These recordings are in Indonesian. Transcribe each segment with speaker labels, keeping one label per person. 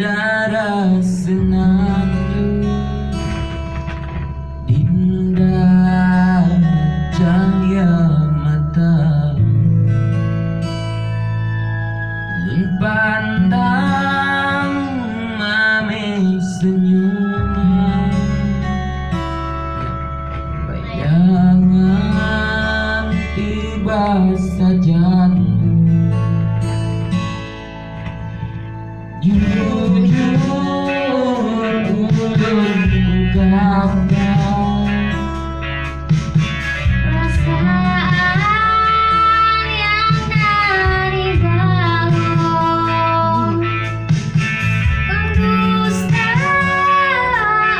Speaker 1: Darah senang dinda cahaya mata lun pandang mame senyuman bayangan tiba saja. Jujur ulun ganda
Speaker 2: perasaan yang dari dalam kau dusta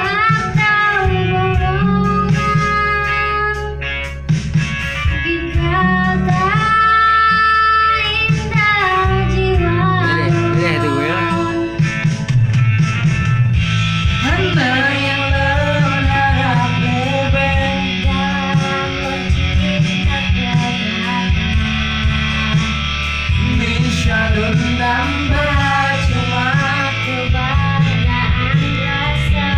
Speaker 2: atau bohongan dikata indah jiwa.
Speaker 1: Nambah cuma
Speaker 2: kebahagiaan rasa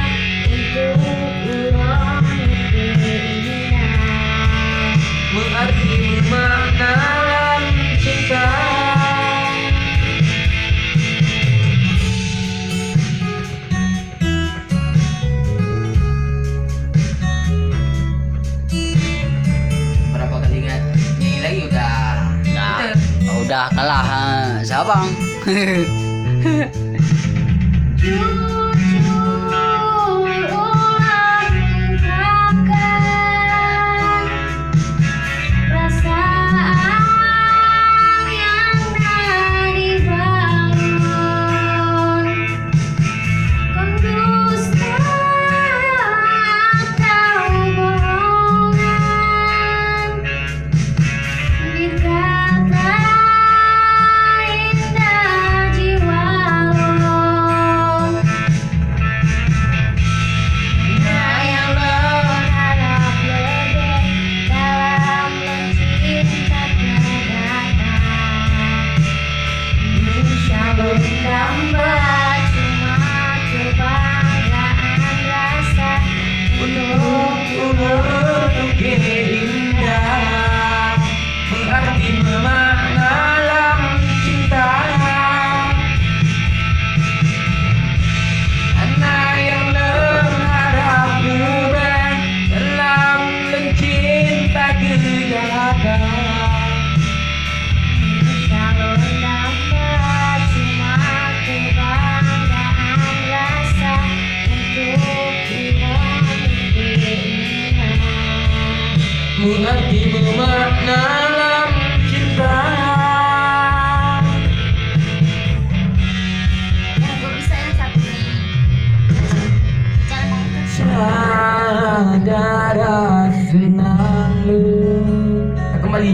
Speaker 2: untuk ulang keinginan
Speaker 1: mengerti makna cinta. Berapa kali nyanyi lagi
Speaker 3: udah kalah Sabang.
Speaker 2: jujur ulang ungkapkan perasaan yang dari balon kau dusta atau bohongan dikata indah jiwa nah yang berharap lebih dalam mencinta kedatangan bisa bernambah cuma kebahagiaan rasa untuk
Speaker 1: indah mengerti makna dalam cinta. Anak yang berharap berubah dalam mencinta kejahatan
Speaker 2: bisa bernambah cuma kebahagiaan rasa untuk keinginan
Speaker 1: mengerti makna dalam cinta.
Speaker 2: ya gue bisa yang satu nih jangan mau
Speaker 1: Sadar senang lu kembali